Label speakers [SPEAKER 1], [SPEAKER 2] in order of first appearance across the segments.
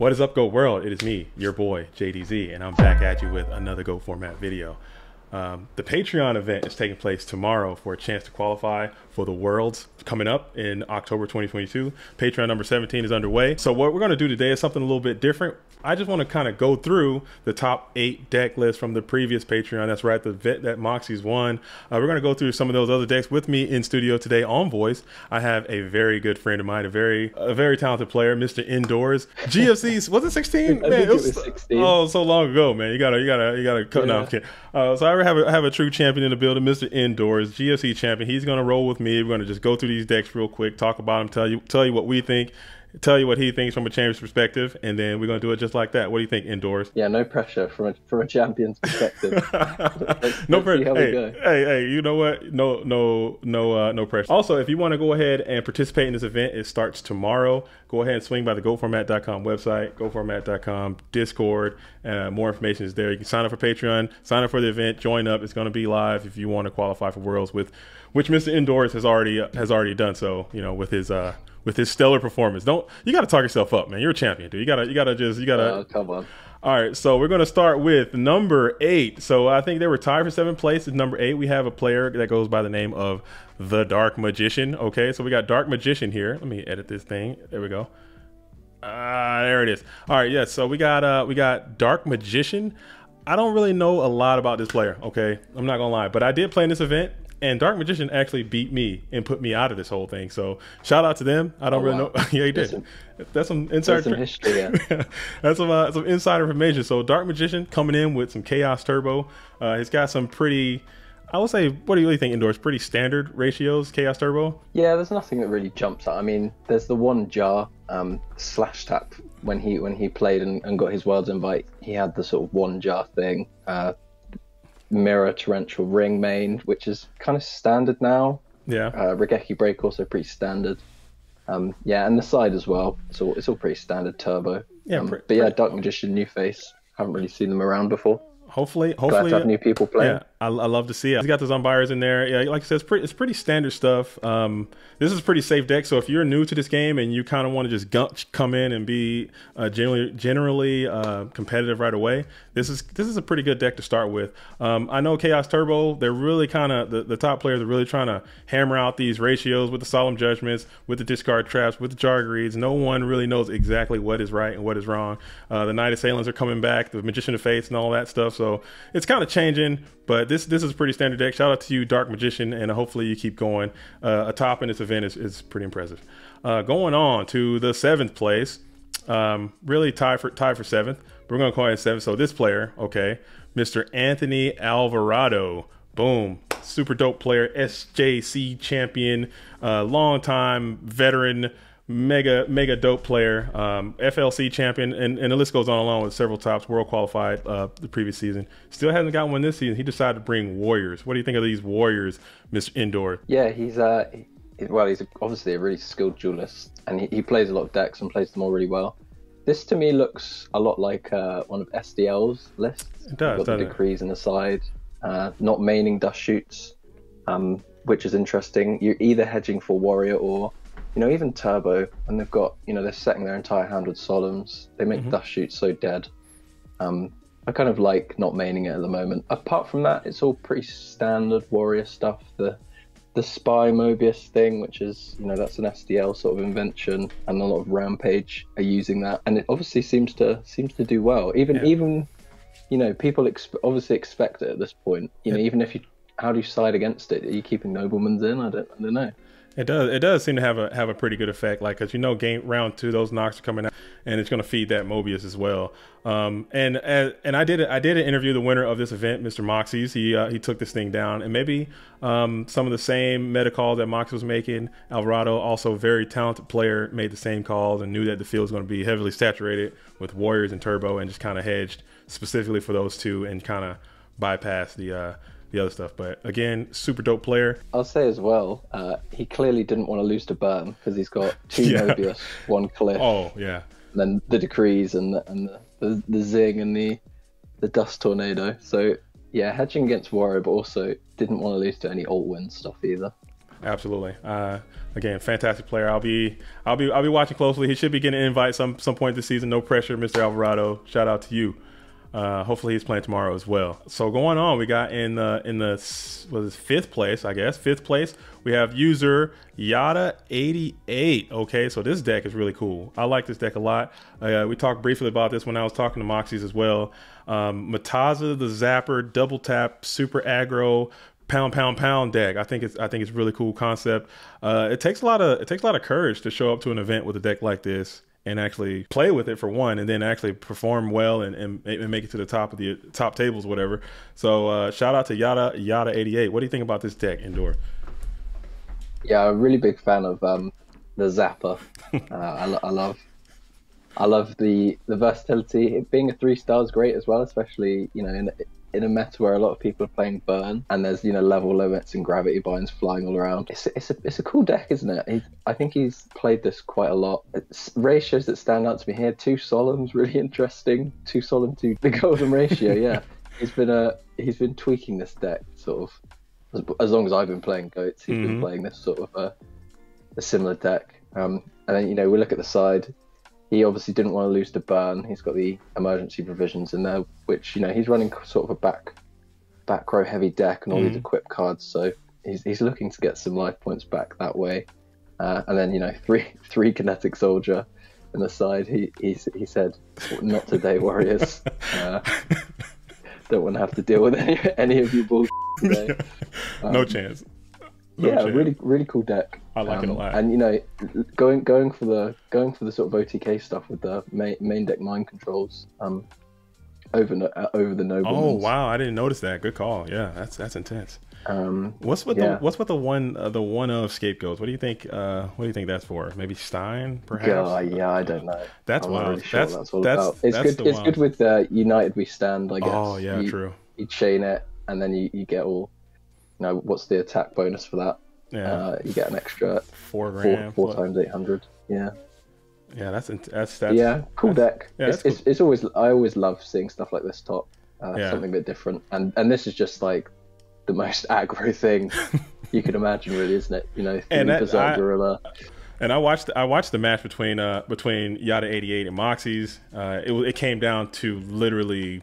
[SPEAKER 1] What is up, Go World? It is me, your boy, JDZ, and I'm back at you with another Go Format video. The Patreon event is taking place tomorrow for a chance to qualify for the Worlds coming up in October 2022. Patreon number 17 is underway. So what we're going to do today is something a little bit different. I just want to kind of go through the top 8 deck lists from the previous Patreon. That's right, the event that Moxie's won. We're going to go through some of those other decks. With me in studio today on voice, I have a very good friend of mine, a very talented player, Mr. Indoors. GFC, was it 16? Man,
[SPEAKER 2] it was 16.
[SPEAKER 1] Oh, so long ago, man. You gotta cut. No, I'm kidding. So I have a true champion in the building, Mr. Indoors, GFC champion. He's gonna roll with me. We're gonna just go through these decks real quick, talk about them, tell you what we think, tell you what he thinks from a champion's perspective, and then we're gonna do it just like that. What do you think, Indoors?
[SPEAKER 2] Yeah, no pressure from a champion's perspective.
[SPEAKER 1] No pressure.
[SPEAKER 2] Hey,
[SPEAKER 1] hey, you know what? No pressure. Also, if you want to go ahead and participate in this event, it starts tomorrow. Go ahead and swing by the goatformat.com website, goatformat.com Discord. More information is there. You can sign up for Patreon, sign up for the event, join up. It's going to be live if you want to qualify for Worlds, which Mr. Indoors has already done so. You know, with his stellar performance. You got to talk yourself up, man. You're a champion, dude. You gotta.
[SPEAKER 2] Oh, come on.
[SPEAKER 1] All right, so we're going to start with number 8. So I think they were tied for 7th place. At number 8, we have a player that goes by the name of the Dark Magician. Okay, so we got Dark Magician here. Let me edit this thing. There we go. There it is. All right, yes. So we got Dark Magician. I don't really know a lot about this player. Okay, I'm not gonna lie, but I did play in this event. And Dark Magician actually beat me and put me out of this whole thing. So shout out to them. I don't really know. Yeah, he did. That's some insider
[SPEAKER 2] history. Yeah.
[SPEAKER 1] That's some insider information. So Dark Magician coming in with some Chaos Turbo. He's got some pretty, I would say, what do you really think, Indoors? Pretty standard ratios, Chaos Turbo?
[SPEAKER 2] Yeah, there's nothing that really jumps out. I mean, there's the one jar, slash tap when he played and got his Worlds invite. He had the sort of one jar thing. Mirror Torrential Ring main, which is kind of standard now.
[SPEAKER 1] Yeah.
[SPEAKER 2] Regeki Break also pretty standard. Yeah, and the side as well. It's all pretty standard turbo.
[SPEAKER 1] Yeah,
[SPEAKER 2] but yeah, Dark Magician, new face. Haven't really seen them around before.
[SPEAKER 1] Hopefully
[SPEAKER 2] glad to have new people playing.
[SPEAKER 1] Yeah, I love to see it. He's got the Zombires in there. Yeah, like I said, it's pretty standard stuff. This is a pretty safe deck. So if you're new to this game and you kind of want to just come in and be generally competitive right away, this is a pretty good deck to start with. I know Chaos Turbo, they're really kind of the top players are really trying to hammer out these ratios with the Solemn Judgments, with the discard traps, with the Jargreeds. No one really knows exactly what is right and what is wrong. The Night Assailants are coming back, the Magician of Fates and all that stuff. So it's kind of changing, but this is a pretty standard deck. Shout out to you, Dark Magician, and hopefully you keep going. A top in this event is pretty impressive. Going on to the 7th place, really tied for 7th. We're going to call it 7th. So this player, okay, Mr. Anthony Alvarado. Boom. Super dope player, SJC champion, long time veteran, mega dope player, FLC champion, and the list goes on along with several tops, world qualified the previous season. Still hasn't got one this season. He decided to bring Warriors. What do you think of these Warriors, Mr. Indoor?
[SPEAKER 2] Yeah, he's obviously a really skilled duelist, and he plays a lot of decks and plays them all really well. This to me looks a lot like one of SDL's lists.
[SPEAKER 1] It does.
[SPEAKER 2] You've got the decrees in the side, not maining dust shoots, which is interesting. You're either hedging for Warrior or, you know, even Turbo, and they've got, you know, they're setting their entire hand with Solemns. They make dust shoots so dead. I kind of like not maining it at the moment. Apart from that, it's all pretty standard Warrior stuff. The Spy Mobius thing, which is, you know, that's an SDL sort of invention, and a lot of Rampage are using that, and it obviously seems to do well. Even you know, people obviously expect it at this point. You know, even if how do you side against it? Are you keeping Noblemans in? I don't know.
[SPEAKER 1] It does seem to have a pretty good effect, like, because, you know, round 2, those knocks are coming out, and it's going to feed that Mobius as well. And I did interview the winner of this event, Mr. Moxie's. He took this thing down, and maybe some of the same meta calls that Moxie was making. Alvarado, also very talented player, made the same calls and knew that the field was going to be heavily saturated with Warriors and Turbo, and just kind of hedged specifically for those two and kind of bypassed the other stuff. But again, super dope player.
[SPEAKER 2] I'll say as well, he clearly didn't want to lose to Burn, because he's got 2 Mobius, 1 Cliff.
[SPEAKER 1] Oh yeah.
[SPEAKER 2] And then the decrees and the zing and the dust tornado. So yeah, hedging against Warrior, but also didn't want to lose to any alt win stuff either.
[SPEAKER 1] absolutely. Again, fantastic player. I'll be watching closely. He should be getting an invite some point this season. No pressure, Mr. Alvarado. Shout out to you. Hopefully he's playing tomorrow as well. So going on, we got in the fifth place, I guess. Fifth place, we have user Yada88. Okay, so this deck is really cool. I like this deck a lot. We talked briefly about this when I was talking to Moxies as well. Mataza the Zapper, double tap, super aggro, pound deck. I think it's really cool concept. It takes a lot of courage to show up to an event with a deck like this and actually play with it for one, and then actually perform well and make it to the top of the top tables, whatever. So shout out to Yada88. What do you think about this deck, Indoor?
[SPEAKER 2] Yeah, I'm a really big fan of the Zapper. I love the versatility. It being a 3-star is great as well, especially in a meta where a lot of people are playing burn and there's level limits and gravity binds flying all around. It's a cool deck, isn't it? I think he's played this quite a lot. Ratios that stand out to me here: 2 Solemns, really interesting. 2 Solemn to the golden ratio. Yeah, he's been tweaking this deck sort of as long as I've been playing Goats. He's been playing this sort of a similar deck. And then we look at the side. He obviously didn't want to lose to burn. He's got the emergency provisions in there, which he's running sort of a back row heavy deck and all these equip cards. So he's looking to get some life points back that way. And then three kinetic soldier in the side. He said, "Not today, warriors. Don't want to have to deal with any of you bullshit today."
[SPEAKER 1] No chance.
[SPEAKER 2] Really, really cool deck.
[SPEAKER 1] I like it a lot.
[SPEAKER 2] And going for the sort of OTK stuff with the main deck mind controls over the noblemen.
[SPEAKER 1] Oh wow, I didn't notice that. Good call. Yeah, that's intense. What's with the one of scapegoats? What do you think? What do you think that's for? Maybe Stein, perhaps?
[SPEAKER 2] Yeah, I don't know.
[SPEAKER 1] That's
[SPEAKER 2] I'm
[SPEAKER 1] wild.
[SPEAKER 2] not really sure
[SPEAKER 1] that's
[SPEAKER 2] what that's all about. It's good. It's good with United We Stand, I guess.
[SPEAKER 1] Oh yeah, true.
[SPEAKER 2] You chain it, and then you get all. What's the attack bonus for that?
[SPEAKER 1] Yeah,
[SPEAKER 2] you get an extra
[SPEAKER 1] $4
[SPEAKER 2] 4 times 800. Yeah.
[SPEAKER 1] Yeah, that's
[SPEAKER 2] yeah, cool deck.
[SPEAKER 1] Yeah,
[SPEAKER 2] it's always I always love seeing stuff like this top. Something a bit different, and this is just like the most aggro thing you can imagine, really, isn't it? Berserk Gorilla.
[SPEAKER 1] And I watched the match between Yada88 and Moxies. It came down to literally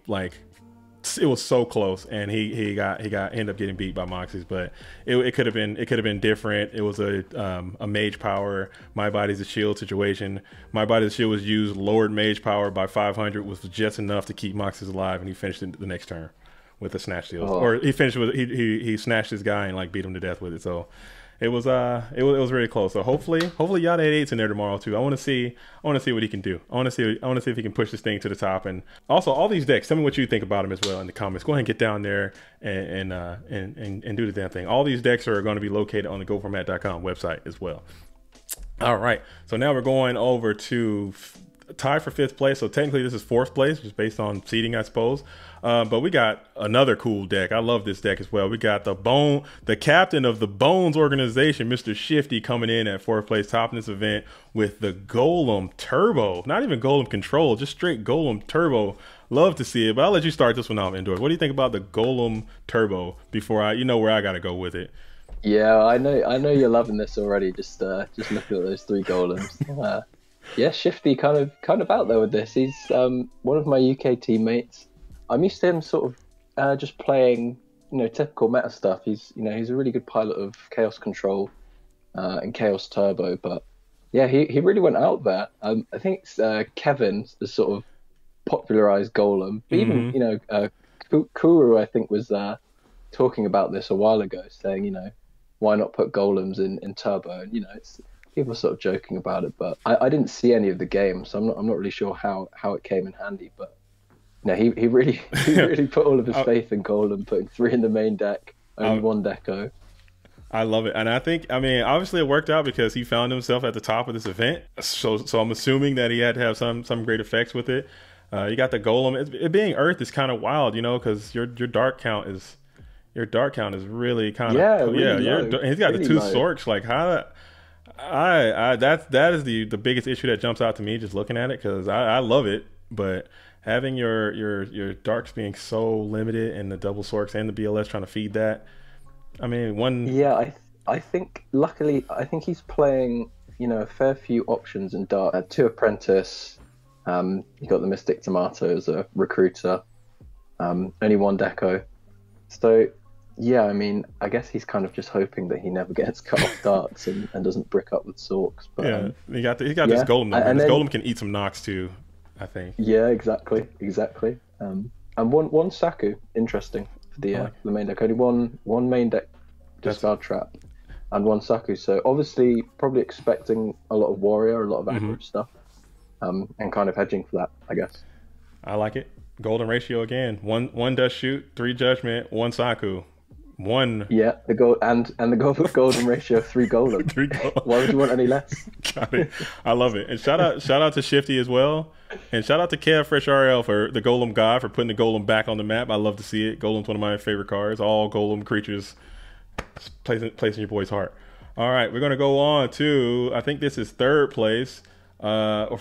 [SPEAKER 1] it was so close, and he ended up getting beat by Moxies, but it could have been different. It was a mage power, my body's a shield situation. My body's a shield was used, lowered mage power by 500, was just enough to keep Moxies alive, and he finished it the next turn with a snatch steal. Or he finished with he snatched his guy and beat him to death with it. So it was really close. So hopefully Yada88's in there tomorrow too. I want to see what he can do. I want to see if he can push this thing to the top. And also all these decks, tell me what you think about them as well in the comments. Go ahead and get down there and do the damn thing. All these decks are going to be located on the goatformat.com website as well. All right, so now we're going over to tie for 5th place. So technically this is 4th place, just based on seeding, I suppose. But we got another cool deck. I love this deck as well. We got the captain of the Bones organization, Mr. Shifty, coming in at 4th place, topping this event with the Golem Turbo. Not even Golem Control, just straight Golem Turbo. Love to see it, but I'll let you start this one off, Indoor. What do you think about the Golem Turbo before where I got to go with it?
[SPEAKER 2] Yeah, I know you're loving this already. Just looking at those 3 golems. Yeah, Shifty kind of out there with this. He's one of my UK teammates. I'm used to him sort of just playing, typical meta stuff. He's a really good pilot of Chaos Control and Chaos Turbo. But yeah, he really went out there. I think it's Kevin, the sort of popularized Golem. But even Kuru, I think, was talking about this a while ago, saying why not put golems in Turbo? And people are sort of joking about it, but I didn't see any of the game, so I'm not really sure how it came in handy. But he really put all of his faith in Golem, putting 3 in the main deck, only 1 deco.
[SPEAKER 1] I love it, and I mean, obviously it worked out because he found himself at the top of this event. So I'm assuming that he had to have some great effects with it. You got the Golem. It being Earth is kind of wild, because your dark count is really kind of he's got really the 2 Sorks. That is the biggest issue that jumps out to me just looking at it, because I love it, but having your darks being so limited and the double Sorks and the BLS trying to feed that, I mean,
[SPEAKER 2] I think, luckily, I think he's playing, a fair few options in Dart. Two Apprentice, you got the Mystic Tomato as a recruiter, only one Deco. So, yeah, I mean, I guess he's kind of just hoping that he never gets cut off darts and doesn't brick up with Sorks. But
[SPEAKER 1] Yeah, he got this Golem though, man. This Golem can eat some knocks too, I think.
[SPEAKER 2] Yeah, exactly. And one Saku, interesting for the main deck. Only one main deck discard trap, and one Saku. So obviously, probably expecting a lot of warrior, a lot of aggro stuff, and kind of hedging for that, I guess.
[SPEAKER 1] I like it. Golden ratio again. One dust shoot, 3 judgment, 1 Saku.
[SPEAKER 2] Yeah, the golden ratio of 3 golem.
[SPEAKER 1] 3 golem.
[SPEAKER 2] Why would you want any less?
[SPEAKER 1] Got it. I love it. And shout out to Shifty as well. And shout out to Kev Fresh RL for the Golem God for putting the Golem back on the map. I love to see it. Golem's one of my favorite cards. All Golem creatures placing your boy's heart. All right, we're gonna go on to, I think this is 3rd place. Or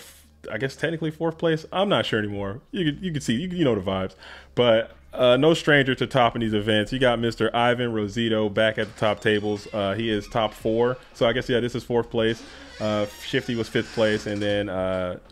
[SPEAKER 1] I guess technically 4th place. I'm not sure anymore. You can see, you know the vibes. But no stranger to topping these events. You got Mr. Ivan Rosito back at the top tables. He is top 4. So I guess, yeah, this is 4th place. Shifty was 5th place, and then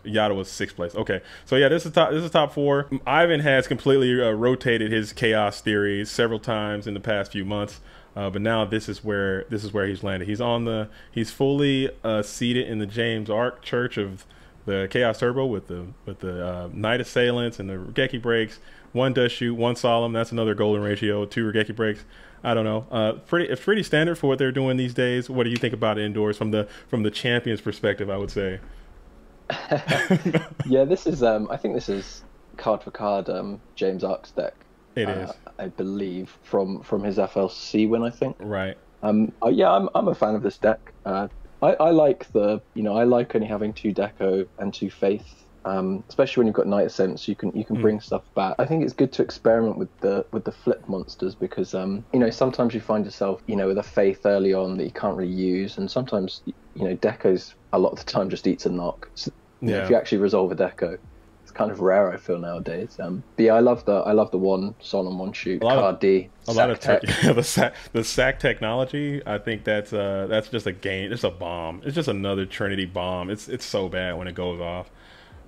[SPEAKER 1] Yada was 6th place. Okay, so yeah, this is top 4. Ivan has completely rotated his chaos theories several times in the past few months. But now this is where he's landed. He's fully seated in the James Arc Church of the Chaos Turbo with the Night Assailants and the Regeki breaks. 1 dust shoot, 1 solemn. That's another golden ratio. 2 Regeki breaks. I don't know. It's pretty standard for what they're doing these days. What do you think about it indoors from the champion's perspective? I would say.
[SPEAKER 2] Yeah, this is. I think this is card for card. James Ark's deck.
[SPEAKER 1] It is.
[SPEAKER 2] I believe from his FLC win. I think.
[SPEAKER 1] Right.
[SPEAKER 2] Yeah, I'm a fan of this deck. I like I like only having 2 Deco and 2 Faith. Especially when you've got Night Ascents, you can bring stuff back. I think it's good to experiment with the flip monsters because sometimes you find yourself with a Faith early on that you can't really use, and sometimes Deco's a lot of the time just eats a knock. So, if you actually resolve a Deco, it's kind of rare, I feel, nowadays. But yeah, I love the 1 solemn 1 shoot card D.
[SPEAKER 1] A lot of tech, the sack technology. I think that's just a game. It's a bomb. It's just another Trinity bomb. It's so bad when it goes off.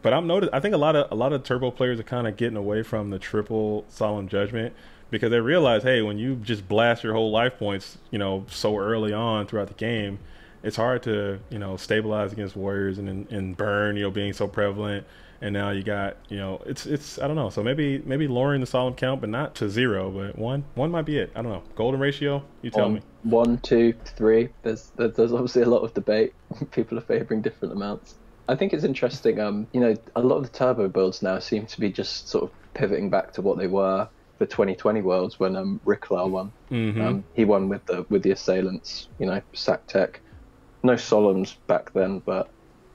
[SPEAKER 1] But I think a lot of turbo players are kind of getting away from the triple solemn judgment because they realize, hey, when you just blast your whole life points, so early on throughout the game, it's hard to stabilize against warriors and burn, being so prevalent. And now you got it's I don't know. So maybe lowering the solemn count, but not to 0, but one might be it. I don't know. Golden ratio, you tell me.
[SPEAKER 2] 1, 2, 3. There's obviously a lot of debate. People are favoring different amounts. I think it's interesting. A lot of the turbo builds now seem to be just sort of pivoting back to what they were for 2020 Worlds when Ricklar won.
[SPEAKER 1] Mm-hmm.
[SPEAKER 2] He won with the Assailants. Sack tech. No solemns back then, but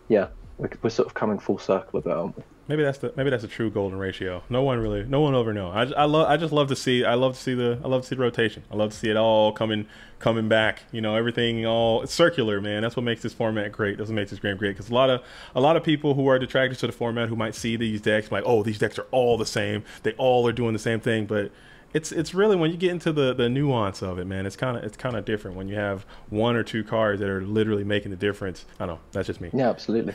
[SPEAKER 2] yeah, we're sort of coming full circle a bit, aren't we?
[SPEAKER 1] Maybe that's the true golden ratio. No one will ever know. I just love to see the rotation. I love to see it all coming back. Everything all it's circular, man. That's what makes this format great. That's what makes this game great. Because a lot of people who are detractors to the format who might see these decks like, oh, these decks are all the same. They all are doing the same thing. But it's really when you get into the nuance of it, man. It's kind of different when you have 1 or 2 cards that are literally making the difference. I don't know. That's just me.
[SPEAKER 2] Yeah, absolutely.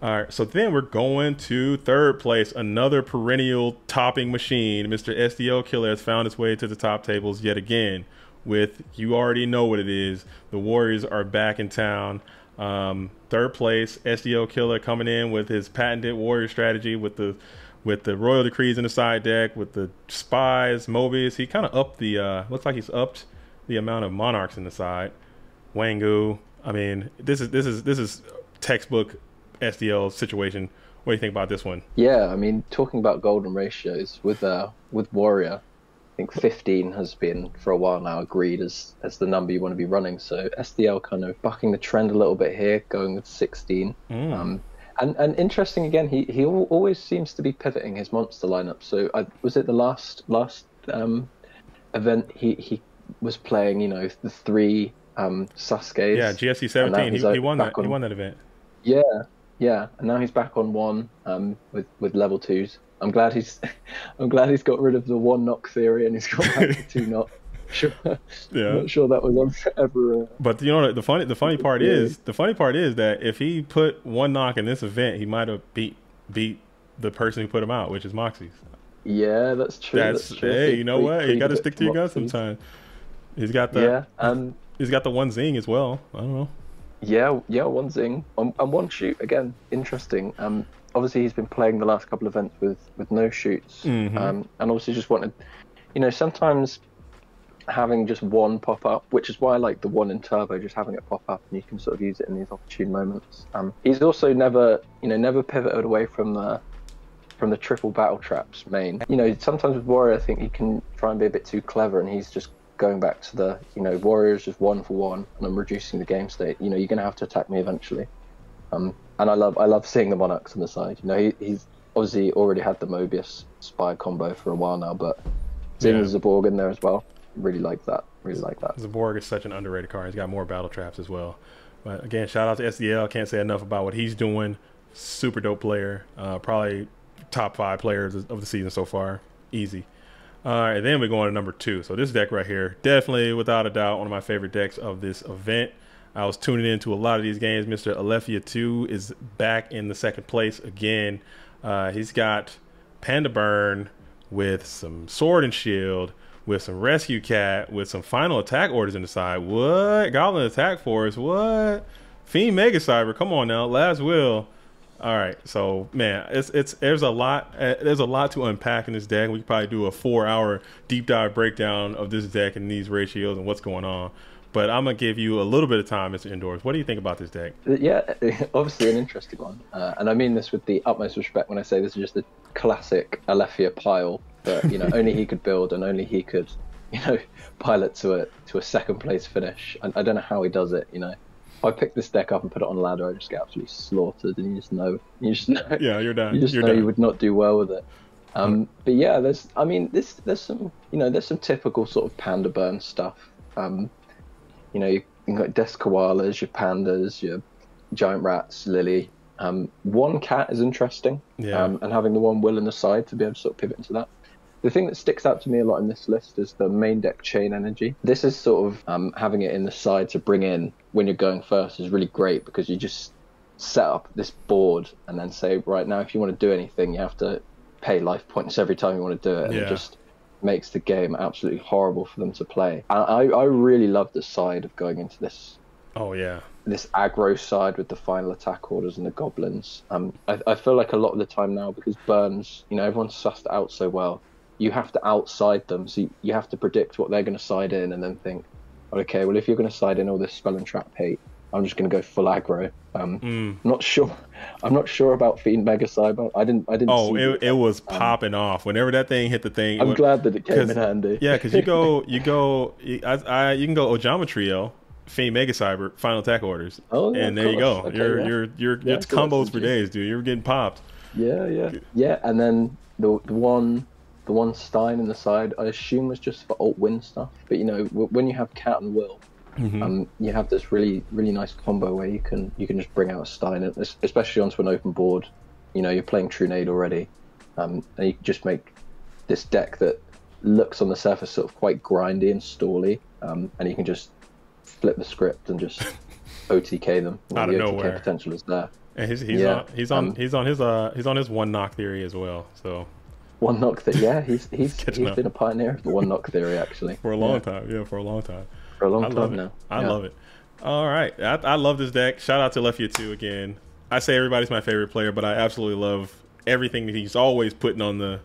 [SPEAKER 1] All right, so then we're going to 3rd place, another perennial topping machine. Mr. SDO Killer has found its way to the top tables yet again with, you already know what it is, the Warriors are back in town. 3rd place, SDO Killer coming in with his patented Warrior strategy with the Royal Decrees in the side deck, with the Spies, Mobius. He kind of upped looks like he's upped the amount of Monarchs in the side. Wangu. I mean, this is textbook SDL situation. What do you think about this one?
[SPEAKER 2] Yeah, I mean, talking about golden ratios with Warrior, I think 15 has been for a while now agreed as the number you want to be running. So SDL kind of bucking the trend a little bit here, going with 16. And interesting again, he always seems to be pivoting his monster lineup. So was it the last event he was playing? The 3 Sasuke's.
[SPEAKER 1] Yeah, GSC 17. He won that. He won that event.
[SPEAKER 2] Yeah, and now he's back on 1 with level 2s. I'm glad he's got rid of the 1 knock theory and he's got back to 2 knock. Sure. I'm
[SPEAKER 1] Yeah.
[SPEAKER 2] not sure that was ever.
[SPEAKER 1] But you know the funny part
[SPEAKER 2] Yeah.
[SPEAKER 1] is that if he put one knock in this event, he might have beat the person who put him out, which is Moxie.
[SPEAKER 2] Yeah, that's true.
[SPEAKER 1] That's
[SPEAKER 2] That's true. I
[SPEAKER 1] hey,
[SPEAKER 2] did
[SPEAKER 1] you know what? You
[SPEAKER 2] plead
[SPEAKER 1] got
[SPEAKER 2] a
[SPEAKER 1] to
[SPEAKER 2] bit
[SPEAKER 1] stick
[SPEAKER 2] for
[SPEAKER 1] to your guns
[SPEAKER 2] Moxie's.
[SPEAKER 1] sometimes. He's got the
[SPEAKER 2] Yeah.
[SPEAKER 1] he's got the one zing as well. I don't know.
[SPEAKER 2] Yeah, yeah, one zing and one shoot again. Interesting. Obviously he's been playing the last couple of events with no shoots.
[SPEAKER 1] Mm-hmm.
[SPEAKER 2] And obviously just wanted, sometimes having just one pop up, which is why I like the one in turbo, just having it pop up and you can sort of use it in these opportune moments. He's also never pivoted away from the triple battle traps main. Sometimes with Warrior, I think he can try and be a bit too clever, and he's just going back to the, Warrior's just 1-for-1, and I'm reducing the game state. You're going to have to attack me eventually. And I love seeing the Monarchs on the side. He's obviously already had the Mobius Spy combo for a while now, but seeing the Zaborg in there as well, really like that. Really like that.
[SPEAKER 1] Zaborg is such an underrated card. He's got more battle traps as well. But again, shout out to SDL. Can't say enough about what he's doing. Super dope player. Probably top 5 players of the season so far. Easy. All right, then we go on to number 2. So this deck right here, definitely without a doubt one of my favorite decks of this event. I was tuning into a lot of these games. Mr. Alephia 2 is back in the second place again. He's got Panda Burn with some Sword and Shield, with some Rescue Cat, with some final attack orders in the side. What? Goblin Attack Force. What? Fiend Mega Cyber. Come on now. Last Will. All right. So man, there's a lot to unpack in this deck. We could probably do a 4-hour deep dive breakdown of this deck and these ratios and what's going on. But I'm gonna give you a little bit of time, Mr. Indoors. What do you think about this deck?
[SPEAKER 2] Yeah, obviously an interesting one, and I mean this with the utmost respect when I say this is just a classic Alephia pile that only he could build and only he could pilot to a second place finish. And I don't know how he does it. If I pick this deck up and put it on ladder, I just get absolutely slaughtered, and you just know.
[SPEAKER 1] Yeah, you're done.
[SPEAKER 2] You just know you would not do well with it. But yeah, there's some typical sort of Panda Burn stuff. You've got Desk Koalas, your Pandas, your Giant Rats, Lily. One cat is interesting, and having the one Will in the side to be able to sort of pivot into that. The thing that sticks out to me a lot in this list is the main deck Chain Energy. This is sort of having it in the side to bring in when you're going first is really great, because you just set up this board and then say, right now, if you want to do anything, you have to pay life points every time you want to do it. And it just makes the game absolutely horrible for them to play. And I really love the side of going into this.
[SPEAKER 1] Oh yeah.
[SPEAKER 2] This aggro side with the final attack orders and the goblins. I feel like a lot of the time now, because burns, everyone's sussed it out so well, you have to outside them. So you have to predict what they're going to side in and then think, okay, well, if you're going to side in all this spell and trap hate, I'm just going to go full aggro. Not sure. I'm not sure about Fiend Mega Cyber. I didn't.
[SPEAKER 1] Oh, it was popping off whenever that thing hit the thing.
[SPEAKER 2] I'm glad that it came in handy.
[SPEAKER 1] Yeah, because you can go Ojama Trio, Fiend Mega Cyber, final attack orders, and there you go. Okay, it's combos for days, dude. You're getting popped.
[SPEAKER 2] Yeah. And then the one Stein in the side, I assume was just for alt win stuff. But when you have Cat and Will, you have this really nice combo where you can just bring out a Stein, especially onto an open board. You're playing True Nade already, and you can just make this deck that looks on the surface sort of quite grindy and stally, and you can just flip the script and just OTK them.
[SPEAKER 1] Out of nowhere.
[SPEAKER 2] OTK potential is there.
[SPEAKER 1] And he's on his one knock theory as well. So
[SPEAKER 2] one knock theory. Yeah, he's been a pioneer of the one knock theory actually
[SPEAKER 1] for a long time. Yeah, for a long time.
[SPEAKER 2] For a long time now.
[SPEAKER 1] I love it. All right, I love this deck. Shout out to Alephia 2 again. I say everybody's my favorite player, but I absolutely love everything that he's always putting on the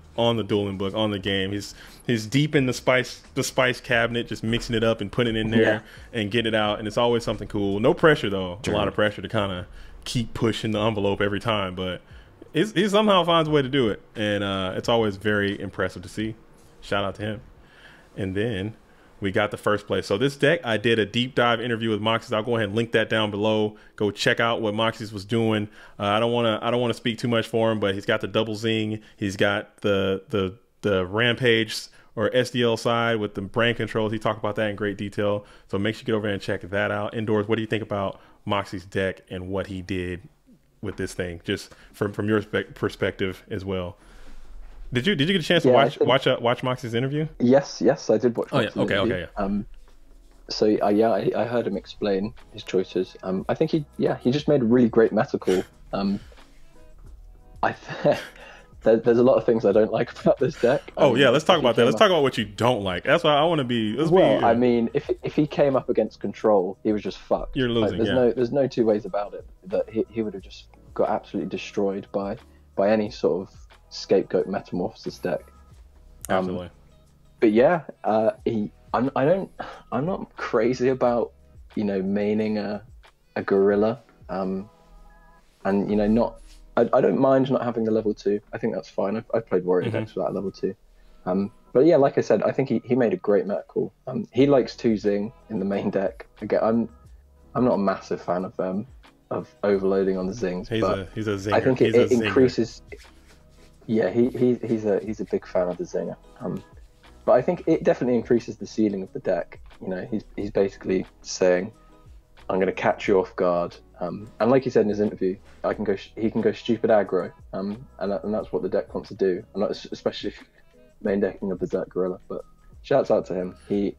[SPEAKER 1] dueling book, on the game. He's deep in the spice cabinet, just mixing it up and putting it in there and getting it out, and it's always something cool. No pressure though. Sure. A lot of pressure to kind of keep pushing the envelope every time, but he somehow finds a way to do it, and it's always very impressive to see. Shout out to him. And then we got the first place. So this deck, I did a deep dive interview with Moxie's. I'll go ahead and link that down below. Go check out what Moxie's was doing. I don't want to speak too much for him, but he's got the double zing. He's got the rampage or SDL side with the brain controls. He talked about that in great detail. So make sure you get over there and check that out. Indoors, what do you think about Moxie's deck and what he did with this thing, just from your perspective as well? Did you get a chance to watch Moxie's interview?
[SPEAKER 2] Yes, I did watch.
[SPEAKER 1] Oh yeah, okay,
[SPEAKER 2] interview.
[SPEAKER 1] yeah.
[SPEAKER 2] So yeah, I heard him explain his choices. I think he just made a really great meta call. There's a lot of things I don't like about this deck.
[SPEAKER 1] Oh yeah, let's talk about that. Let's talk about what you don't like. That's why I want to be.
[SPEAKER 2] I mean, if he came up against control, he was just fucked.
[SPEAKER 1] You're losing.
[SPEAKER 2] There's no two ways about it. That he would have just got absolutely destroyed by any sort of scapegoat metamorphosis deck.
[SPEAKER 1] Absolutely.
[SPEAKER 2] But yeah, I'm not crazy about maining a gorilla, and I don't mind not having the level 2. I think that's fine. I've played warrior decks without level 2. But yeah, like I said, I think he made a great meta call. He likes 2 Zing in the main deck. Again, I'm not a massive fan of overloading on the Zings.
[SPEAKER 1] He's a zinger.
[SPEAKER 2] I think it increases. Yeah, he's a big fan of the Zinger. But I think it definitely increases the ceiling of the deck. He's basically saying, I'm going to catch you off guard. And like he said in his interview, he can go stupid aggro, and that's what the deck wants to do, and especially main decking a Berserk Gorilla. But shouts out to him. He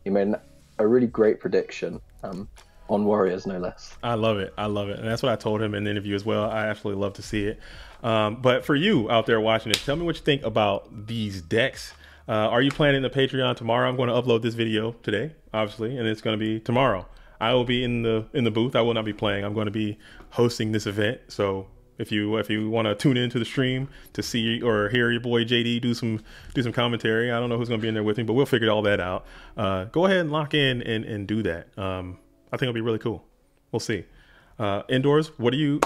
[SPEAKER 2] made a really great prediction on Warriors, no less.
[SPEAKER 1] I love it, and that's what I told him in the interview as well. I absolutely love to see it. But for you out there watching this, tell me what you think about these decks. Are you planning the Patreon tomorrow? I'm going to upload this video today, obviously, and it's going to be tomorrow. I will be in the booth. I will not be playing. I'm going to be hosting this event. So if you want to tune into the stream to see or hear your boy JD do some commentary, I don't know who's going to be in there with me, but we'll figure all that out. Go ahead and lock in and do that. I think it'll be really cool. We'll see. Indoors,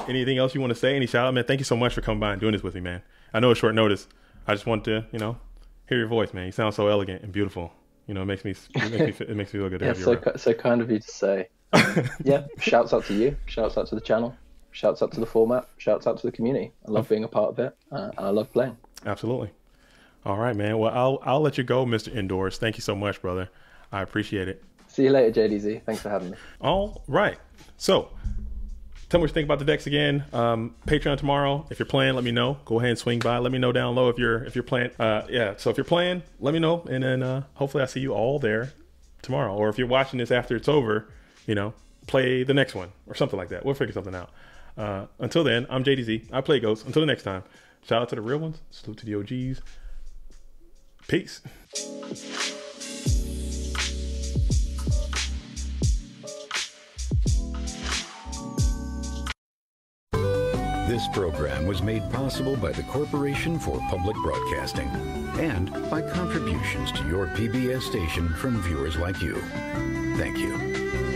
[SPEAKER 1] anything else you want to say? Any shout out, man? Thank you so much for coming by and doing this with me, man. I know it's short notice. I just want to, hear your voice, man. You sound so elegant and beautiful. It makes me feel good to have you around.
[SPEAKER 2] So kind of you to say. Yeah, shouts out to you. Shouts out to the channel. Shouts out to the format. Shouts out to the community. I love being a part of it, and I love playing.
[SPEAKER 1] Absolutely. All right, man. Well, I'll let you go, Mr. Indoors. Thank you so much, brother. I appreciate it.
[SPEAKER 2] See you later, JDZ. Thanks for having me.
[SPEAKER 1] All right. So, tell me what you think about the decks again. Patreon tomorrow. If you're playing, let me know. Go ahead and swing by. Let me know down low if you're playing. Yeah. So if you're playing, let me know, and then hopefully I see you all there tomorrow. Or if you're watching this after it's over, play the next one or something like that. We'll figure something out. Until then, I'm JDZ. I play Ghosts. Until the next time, shout out to the real ones. Salute to the OGs. Peace.
[SPEAKER 3] This program was made possible by the Corporation for Public Broadcasting and by contributions to your PBS station from viewers like you. Thank you.